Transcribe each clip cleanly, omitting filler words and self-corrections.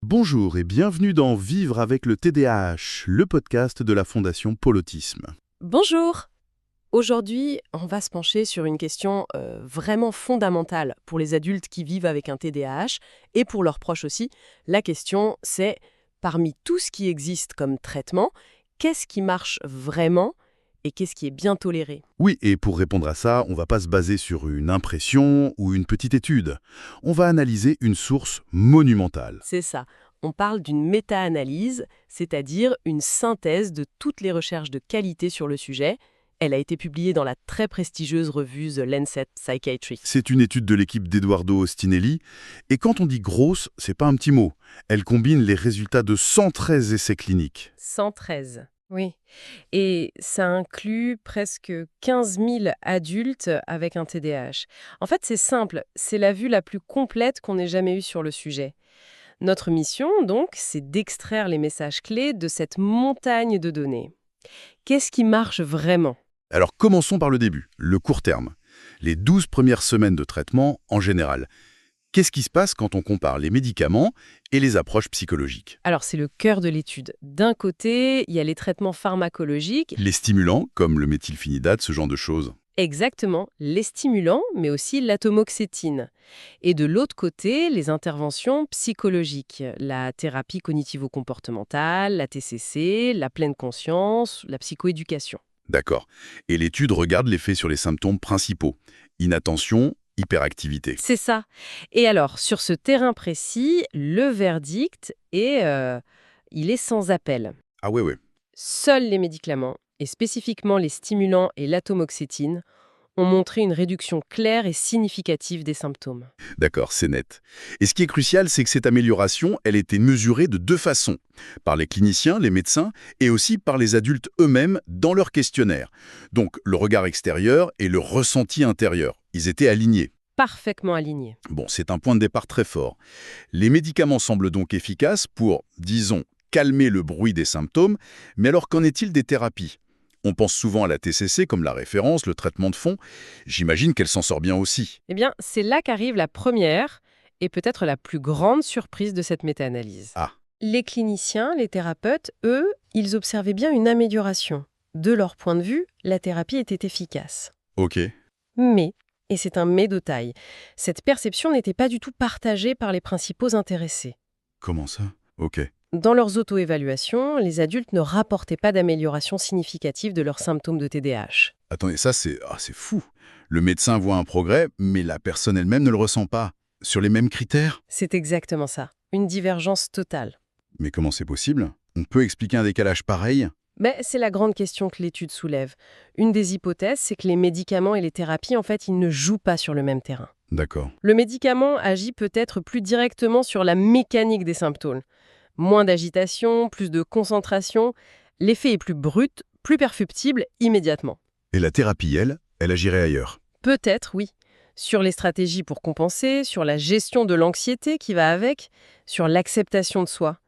Bonjour et bienvenue dans Vivre avec le TDAH, le podcast de la Fondation Pôle Autisme. Bonjour! Aujourd'hui, on va se pencher sur une question vraiment fondamentale pour les adultes qui vivent avec un TDAH et pour leurs proches aussi. La question, c'est, parmi tout ce qui existe comme traitement, qu'est-ce qui marche vraiment et qu'est-ce qui est bien toléré? Oui, et pour répondre à ça, on va pas se baser sur une impression ou une petite étude. On va analyser une source monumentale. C'est ça. On parle d'une méta-analyse, c'est-à-dire une synthèse de toutes les recherches de qualité sur le sujet. Elle a été publiée dans la très prestigieuse revue The Lancet Psychiatry. C'est une étude de l'équipe d'Eduardo Ostinelli, et quand on dit grosse, c'est pas un petit mot. Elle combine les résultats de 113 essais cliniques. 113. Oui. Et ça inclut presque 15 000 adultes avec un TDAH. En fait, c'est simple, c'est la vue la plus complète qu'on ait jamais eue sur le sujet. Notre mission, donc, c'est d'extraire les messages clés de cette montagne de données. Qu'est-ce qui marche vraiment ? Alors commençons par le début, le court terme. Les 12 premières semaines de traitement en général. Qu'est-ce qui se passe quand on compare les médicaments et les approches psychologiques? Alors, c'est le cœur de l'étude. D'un côté, il y a les traitements pharmacologiques. Les stimulants, comme le méthylphénidate, ce genre de choses. Exactement, les stimulants, mais aussi l'atomoxétine. Et de l'autre côté, les interventions psychologiques, la thérapie cognitivo-comportementale, la TCC, la pleine conscience, la psychoéducation. D'accord. Et l'étude regarde l'effet sur les symptômes principaux. Inattention, hyperactivité. C'est ça. Et alors, sur ce terrain précis, le verdict est, il est sans appel. Ah ouais. Seuls les médicaments, et spécifiquement les stimulants et l'atomoxétine, ont montré une réduction claire et significative des symptômes. D'accord, c'est net. Et ce qui est crucial, c'est que cette amélioration, elle était mesurée de deux façons. Par les cliniciens, les médecins, et aussi par les adultes eux-mêmes dans leur questionnaire. Donc, le regard extérieur et le ressenti intérieur. Ils étaient alignés. Parfaitement alignés. Bon, c'est un point de départ très fort. Les médicaments semblent donc efficaces pour, disons, calmer le bruit des symptômes, mais alors qu'en est-il des thérapies ? On pense souvent à la TCC comme la référence, le traitement de fond. J'imagine qu'elle s'en sort bien aussi. Eh bien, c'est là qu'arrive la première et peut-être la plus grande surprise de cette méta-analyse. Ah, Les cliniciens, les thérapeutes, eux, ils observaient bien une amélioration. De leur point de vue, la thérapie était efficace. ok. Mais, et c'est un mais de taille, cette perception n'était pas du tout partagée par les principaux intéressés. Comment ça? Ok. Dans leurs auto-évaluations, les adultes ne rapportaient pas d'amélioration significative de leurs symptômes de TDAH. Attendez, ça c'est fou. Le médecin voit un progrès, mais la personne elle-même ne le ressent pas. Sur les mêmes critères? C'est exactement ça, une divergence totale. Mais comment c'est possible? On peut expliquer un décalage pareil? Mais c'est la grande question que l'étude soulève. Une des hypothèses, c'est que les médicaments et les thérapies, en fait, ils ne jouent pas sur le même terrain. D'accord. Le médicament agit peut-être plus directement sur la mécanique des symptômes. Moins d'agitation, plus de concentration. L'effet est plus brut, plus perceptible immédiatement. Et la thérapie, elle agirait ailleurs. Peut-être, oui. Sur les stratégies pour compenser, sur la gestion de l'anxiété qui va avec, sur l'acceptation de soi.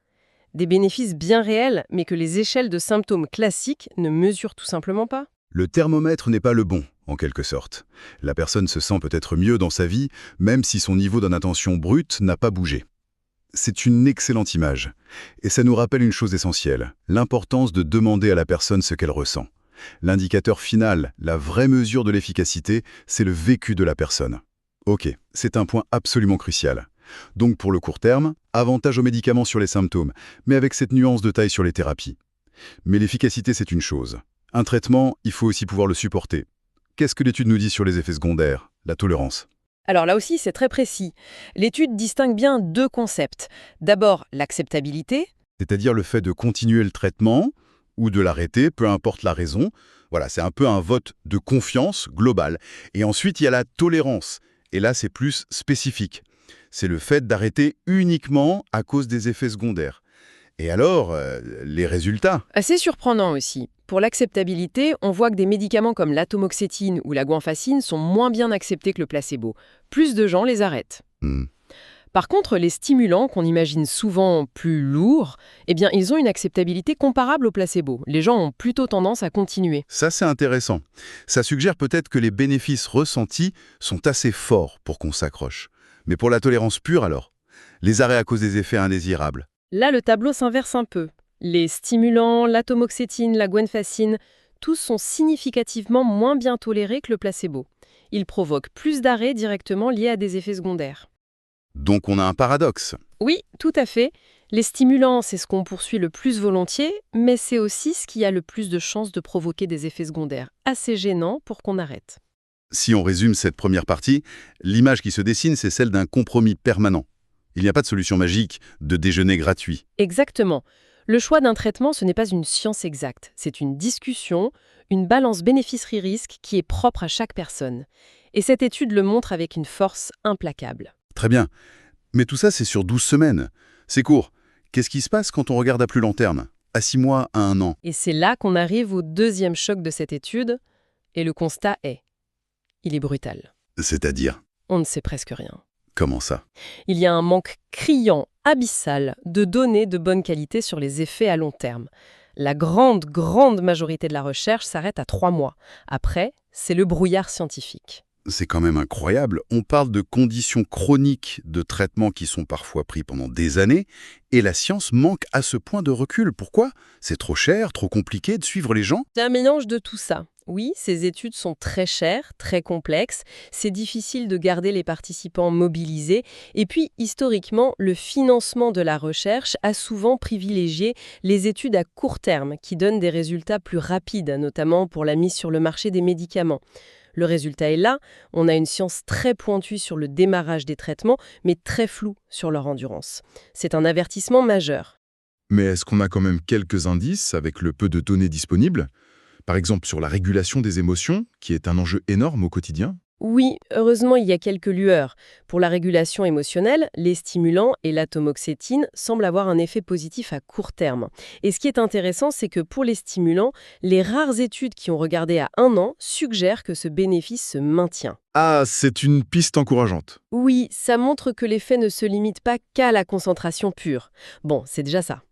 Des bénéfices bien réels, mais que les échelles de symptômes classiques ne mesurent tout simplement pas. Le thermomètre n'est pas le bon, en quelque sorte. La personne se sent peut-être mieux dans sa vie, même si son niveau d'inattention brute n'a pas bougé. C'est une excellente image. Et ça nous rappelle une chose essentielle, l'importance de demander à la personne ce qu'elle ressent. L'indicateur final, la vraie mesure de l'efficacité, c'est le vécu de la personne. Ok, c'est un point absolument crucial. Donc pour le court terme, avantage aux médicaments sur les symptômes, mais avec cette nuance de taille sur les thérapies. Mais l'efficacité, c'est une chose. Un traitement, il faut aussi pouvoir le supporter. Qu'est-ce que l'étude nous dit sur les effets secondaires, la tolérance ? Alors là aussi, c'est très précis. L'étude distingue bien deux concepts. D'abord, l'acceptabilité. C'est-à-dire le fait de continuer le traitement ou de l'arrêter, peu importe la raison. Voilà, c'est un peu un vote de confiance global. Et ensuite, il y a la tolérance. Et là, c'est plus spécifique. C'est le fait d'arrêter uniquement à cause des effets secondaires. Et alors, les résultats? Assez surprenant aussi. Pour l'acceptabilité, on voit que des médicaments comme l'atomoxétine ou la guanfacine sont moins bien acceptés que le placebo. Plus de gens les arrêtent. Par contre, les stimulants, qu'on imagine souvent plus lourds, eh bien, ils ont une acceptabilité comparable au placebo. Les gens ont plutôt tendance à continuer. Ça, c'est intéressant. Ça suggère peut-être que les bénéfices ressentis sont assez forts pour qu'on s'accroche. Mais pour la tolérance pure, alors? les arrêts à cause des effets indésirables. Là, le tableau s'inverse un peu. Les stimulants, l'atomoxétine, la guanfacine, tous sont significativement moins bien tolérés que le placebo. Ils provoquent plus d'arrêts directement liés à des effets secondaires. Donc on a un paradoxe. Oui, tout à fait. Les stimulants, c'est ce qu'on poursuit le plus volontiers, mais c'est aussi ce qui a le plus de chances de provoquer des effets secondaires assez gênants pour qu'on arrête. Si on résume cette première partie, l'image qui se dessine, c'est celle d'un compromis permanent. Il n'y a pas de solution magique de déjeuner gratuit. Exactement. Le choix d'un traitement, ce n'est pas une science exacte. C'est une discussion, une balance bénéfice-risque qui est propre à chaque personne. Et cette étude le montre avec une force implacable. Très bien. Mais tout ça, c'est sur 12 semaines. C'est court. Qu'est-ce qui se passe quand on regarde à plus long terme? À 6 mois, à 1 an? Et c'est là qu'on arrive au deuxième choc de cette étude, et le constat est, il est brutal. C'est-à-dire, On ne sait presque rien. comment ça? Il y a un manque criant, abyssal, de données de bonne qualité sur les effets à long terme. La grande majorité de la recherche s'arrête à 3 mois. Après, c'est le brouillard scientifique. C'est quand même incroyable. On parle de conditions chroniques de traitements qui sont parfois pris pendant des années, et la science manque à ce point de recul. Pourquoi? C'est trop cher, trop compliqué de suivre les gens? C'est un mélange de tout ça. Oui, ces études sont très chères, très complexes, c'est difficile de garder les participants mobilisés, et puis historiquement, le financement de la recherche a souvent privilégié les études à court terme qui donnent des résultats plus rapides, notamment pour la mise sur le marché des médicaments. Le résultat est là, on a une science très pointue sur le démarrage des traitements, mais très floue sur leur endurance. C'est un avertissement majeur. Mais est-ce qu'on a quand même quelques indices avec le peu de données disponibles? Par exemple sur la régulation des émotions, qui est un enjeu énorme au quotidien? Oui, heureusement, il y a quelques lueurs. Pour la régulation émotionnelle, les stimulants et l'atomoxétine semblent avoir un effet positif à court terme. Et ce qui est intéressant, c'est que pour les stimulants, les rares études qui ont regardé à 1 an suggèrent que ce bénéfice se maintient. Ah, c'est une piste encourageante. Oui, ça montre que l'effet ne se limite pas qu'à la concentration pure. Bon, c'est déjà ça.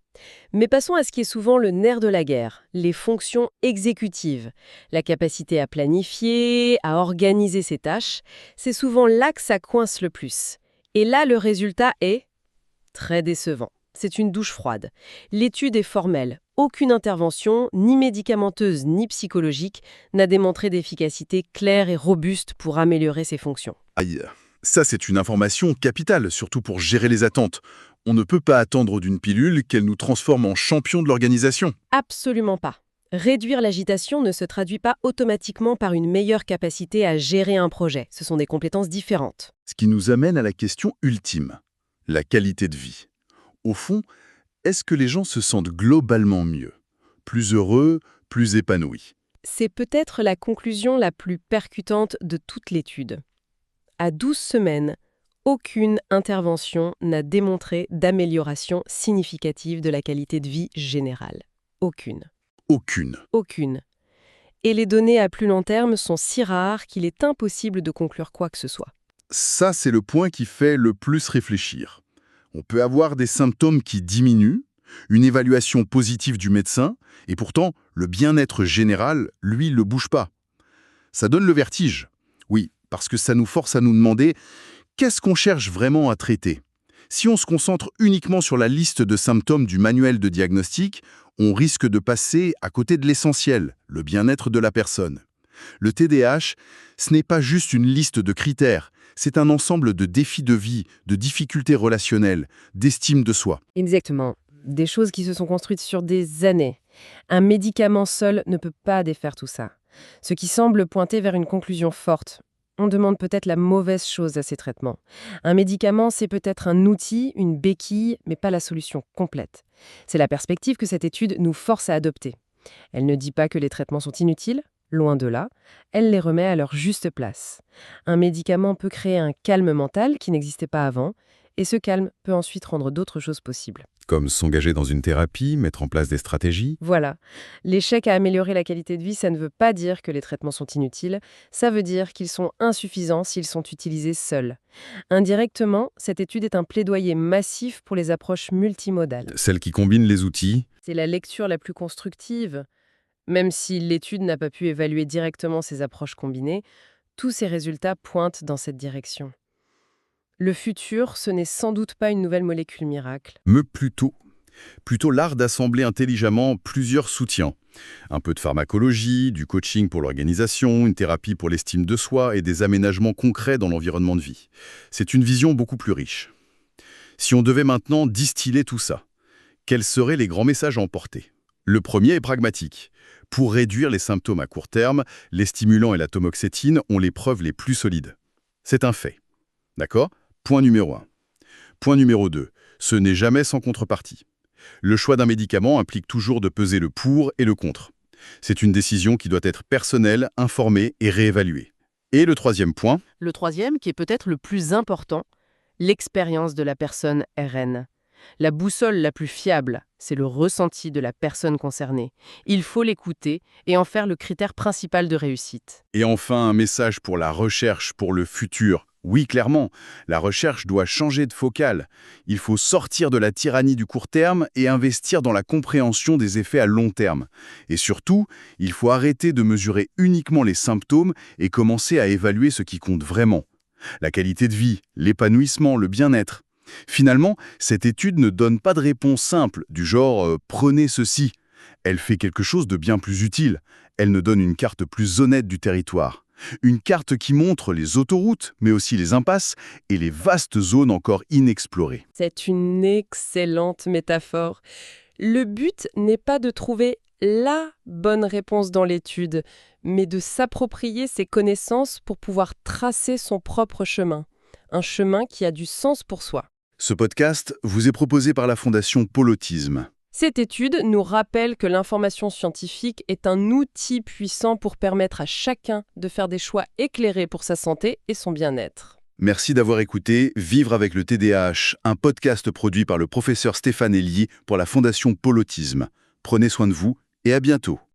Mais passons à ce qui est souvent le nerf de la guerre, les fonctions exécutives. La capacité à planifier, à organiser ses tâches, c'est souvent là que ça coince le plus. Et là, le résultat est très décevant. C'est une douche froide. L'étude est formelle. Aucune intervention, ni médicamenteuse ni psychologique, n'a démontré d'efficacité claire et robuste pour améliorer ses fonctions. Aïe, ça c'est une information capitale, surtout pour gérer les attentes. On ne peut pas attendre d'une pilule qu'elle nous transforme en champion de l'organisation. Absolument pas. Réduire l'agitation ne se traduit pas automatiquement par une meilleure capacité à gérer un projet. Ce sont des compétences différentes. Ce qui nous amène à la question ultime, la qualité de vie. Au fond, est-ce que les gens se sentent globalement mieux, plus heureux, plus épanouis? C'est peut-être la conclusion la plus percutante de toute l'étude. À 12 semaines, aucune intervention n'a démontré d'amélioration significative de la qualité de vie générale. Aucune. Aucune. Aucune. Et les données à plus long terme sont si rares qu'il est impossible de conclure quoi que ce soit. Ça, c'est le point qui fait le plus réfléchir. On peut avoir des symptômes qui diminuent, une évaluation positive du médecin, et pourtant, le bien-être général, lui, ne bouge pas. Ça donne le vertige. Oui, parce que ça nous force à nous demander qu'est-ce qu'on cherche vraiment à traiter. Si on se concentre uniquement sur la liste de symptômes du manuel de diagnostic, on risque de passer à côté de l'essentiel, le bien-être de la personne. Le TDAH, ce n'est pas juste une liste de critères, c'est un ensemble de défis de vie, de difficultés relationnelles, d'estime de soi. Exactement. Des choses qui se sont construites sur des années. Un médicament seul ne peut pas défaire tout ça. Ce qui semble pointer vers une conclusion forte. On demande peut-être la mauvaise chose à ces traitements. Un médicament, c'est peut-être un outil, une béquille, mais pas la solution complète. C'est la perspective que cette étude nous force à adopter. Elle ne dit pas que les traitements sont inutiles, loin de là, elle les remet à leur juste place. Un médicament peut créer un calme mental qui n'existait pas avant, et ce calme peut ensuite rendre d'autres choses possibles. Comme s'engager dans une thérapie, mettre en place des stratégies. Voilà. L'échec à améliorer la qualité de vie, ça ne veut pas dire que les traitements sont inutiles, ça veut dire qu'ils sont insuffisants s'ils sont utilisés seuls. Indirectement, cette étude est un plaidoyer massif pour les approches multimodales. Celles qui combinent les outils. C'est la lecture la plus constructive. Même si l'étude n'a pas pu évaluer directement ces approches combinées, tous ces résultats pointent dans cette direction. Le futur, ce n'est sans doute pas une nouvelle molécule miracle. Mais plutôt l'art d'assembler intelligemment plusieurs soutiens. Un peu de pharmacologie, du coaching pour l'organisation, une thérapie pour l'estime de soi et des aménagements concrets dans l'environnement de vie. C'est une vision beaucoup plus riche. Si on devait maintenant distiller tout ça, quels seraient les grands messages à emporter? Le premier est pragmatique. Pour réduire les symptômes à court terme, les stimulants et la tamoxétine ont les preuves les plus solides. C'est un fait. D'accord? Point numéro 1. Point numéro 2. Ce n'est jamais sans contrepartie. Le choix d'un médicament implique toujours de peser le pour et le contre. C'est une décision qui doit être personnelle, informée et réévaluée. Et le troisième point, Le troisième, qui est peut-être le plus important, l'expérience de la personne RN. La boussole la plus fiable, c'est le ressenti de la personne concernée. Il faut l'écouter et en faire le critère principal de réussite. et enfin un message pour la recherche pour le futur. Oui, clairement, la recherche doit changer de focale. Il faut sortir de la tyrannie du court terme et investir dans la compréhension des effets à long terme. Et surtout, il faut arrêter de mesurer uniquement les symptômes et commencer à évaluer ce qui compte vraiment. La qualité de vie, l'épanouissement, le bien-être. Finalement, cette étude ne donne pas de réponse simple, du genre prenez ceci ». Elle fait quelque chose de bien plus utile. Elle nous donne une carte plus honnête du territoire. Une carte qui montre les autoroutes, mais aussi les impasses et les vastes zones encore inexplorées. C'est une excellente métaphore. Le but n'est pas de trouver la bonne réponse dans l'étude, mais de s'approprier ses connaissances pour pouvoir tracer son propre chemin. Un chemin qui a du sens pour soi. Ce podcast vous est proposé par la Fondation Pôle Autisme. Cette étude nous rappelle que l'information scientifique est un outil puissant pour permettre à chacun de faire des choix éclairés pour sa santé et son bien-être. Merci d'avoir écouté Vivre avec le TDAH, un podcast produit par le professeur Stéphane Elie pour la Fondation Pôle Autisme. Prenez soin de vous et à bientôt.